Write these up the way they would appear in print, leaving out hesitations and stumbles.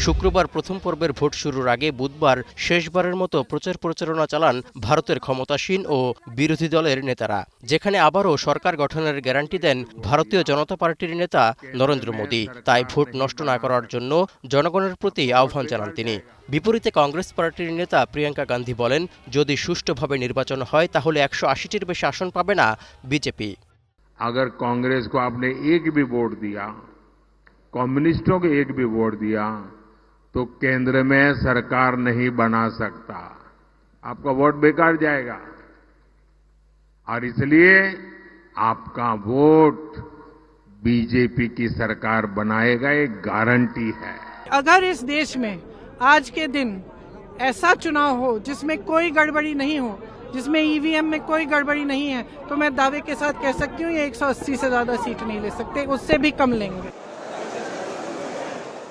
শুক্রবার প্রথম পর্বের ভোট শুরুর আগে বুধবার শেষবারের মতো প্রচারণা চালান ভারতের ক্ষমতাসীন ও বিরোধী দলের নেতারা, যেখানে আবারও সরকার গঠনের গ্যারান্টি দেন ভারতীয় জনতা পার্টির নেতা নরেন্দ্র মোদী। তাই ভোট নষ্ট না করার জন্য জনগণের প্রতি আহ্বান জানান তিনি। বিপরীতে কংগ্রেস পার্টির নেতা প্রিয়াঙ্কা গান্ধী বলেন, যদি সুষ্ঠুভাবে নির্বাচন হয় তাহলে 180টির বেশি আসন পাবে না বিজেপি। अगर कांग्रेस को आपने एक भी वोट दिया, कम्युनिस्टों को एक भी वोट दिया, तो केंद्र में सरकार नहीं बना सकता, आपका वोट बेकार जाएगा। और इसलिए आपका वोट बीजेपी की सरकार बनाएगा, एक गारंटी है। अगर इस देश में आज के दिन ऐसा चुनाव हो जिसमें कोई गड़बड़ी नहीं हो, जिसमें ईवीएम में कोई गड़बड़ी नहीं है, तो मैं दावे के साथ कह सकती हूँ ये 180 से ज्यादा सीट नहीं ले सकते, उससे भी कम लेंगे।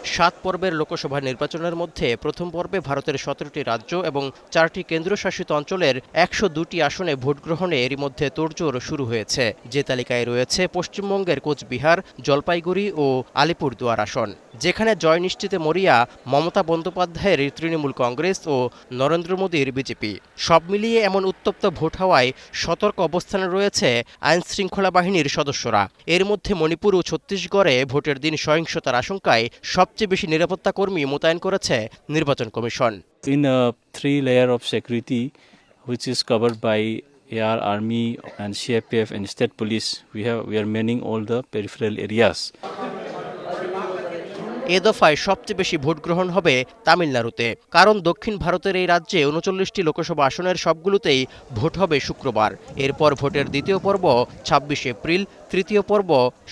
7 পর্বের লোকসভা নির্বাচনের মধ্যে প্রথম পর্বে ভারতের 17টি রাজ্য এবং 4টি কেন্দ্রশাসিত অঞ্চলের 102টি আসনে ভোট গ্রহণে এরই মধ্যে তোড়জোড় শুরু হয়েছে। যে তালিকায় রয়েছে পশ্চিমবঙ্গের কোচবিহার, জলপাইগুড়ি ও আলিপুরদুয়ার আসন, যেখানে জয় নিশ্চিতে মরিয়া মমতা বন্দ্যোপাধ্যায়ের তৃণমূল কংগ্রেস ও নরেন্দ্র মোদীর বিজেপি। সব মিলিয়ে এমন উত্তপ্ত ভোট হওয়ায় সতর্ক অবস্থানে রয়েছে আইন শৃঙ্খলা বাহিনীর সদস্যরা। এর মধ্যে মণিপুর ও ছত্তিশগড়ে ভোটের দিন সহিংসতার আশঙ্কায় সবচেয়ে বেশি নিরাপত্তা কর্মী মোতায়েন করেছে নির্বাচন commission. In a 3-layer of security which is covered by AR, Army and CRPF and State Police, we are manning all the peripheral areas. এ দফায় সবচেয়ে বেশি ভোট গ্রহণ হবে তামিলনাড়ুতে, কারণ দক্ষিণ ভারতের এই রাজ্যে 39টি লোকসভা আসনের সবগুলোতেই ভোট হবে শুক্রবার। এরপর ভোটের দ্বিতীয় পর্ব 26 এপ্রিল, তৃতীয় পর্ব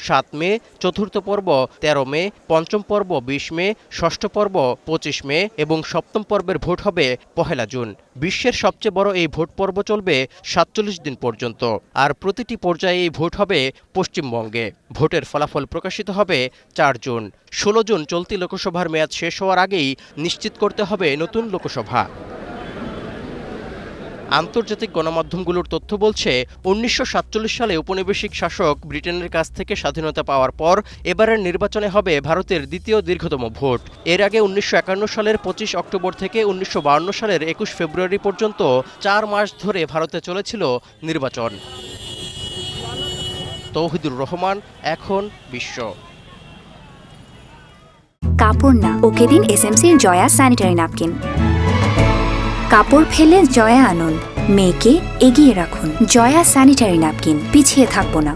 7 মে, চতুর্থ পর্ব 13 মে, পঞ্চম পর্ব 20 মে, ষষ্ঠ পর্ব 25 মে এবং সপ্তম পর্বের ভোট হবে 1 জুন। বিশ্বের সবচেয়ে বড় এই ভোট পর্ব চলবে 47 দিন পর্যন্ত, আর প্রতিটি পর্যায়ে এই ভোট হবে পশ্চিমবঙ্গে। ভোটের ফলাফল প্রকাশিত হবে 4 জুন। 16 জুন চলতি লোকসভার মেয়াদ শেষ হওয়ার আগেই নিশ্চিত করতে হবে নতুন লোকসভা। আন্তর্জাতিক গণমাধ্যমগুলোর তথ্য বলছে, 1947 সালে উপনিবেশিক শাসক ব্রিটেনের কাছ থেকে স্বাধীনতা পাওয়ার পর এবারের নির্বাচনে হবে ভারতের দ্বিতীয় দীর্ঘতম ভোট। এর আগে 1951 সালের 25 অক্টোবর থেকে 1952 সালের 21 ফেব্রুয়ারি পর্যন্ত 4 মাস ধরে ভারতে চলেছিল নির্বাচন। তৌহিদুর রহমান, এখন বিশ্ব। কাপড় না, ওকে দিন এসএমসির জয়া স্যানিটারি ন্যাপকিন। কাপড় ফেলে জয়া আনুন, মেয়েকে এগিয়ে রাখুন। জয়া স্যানিটারি ন্যাপকিন, পিছিয়ে থাকবো না।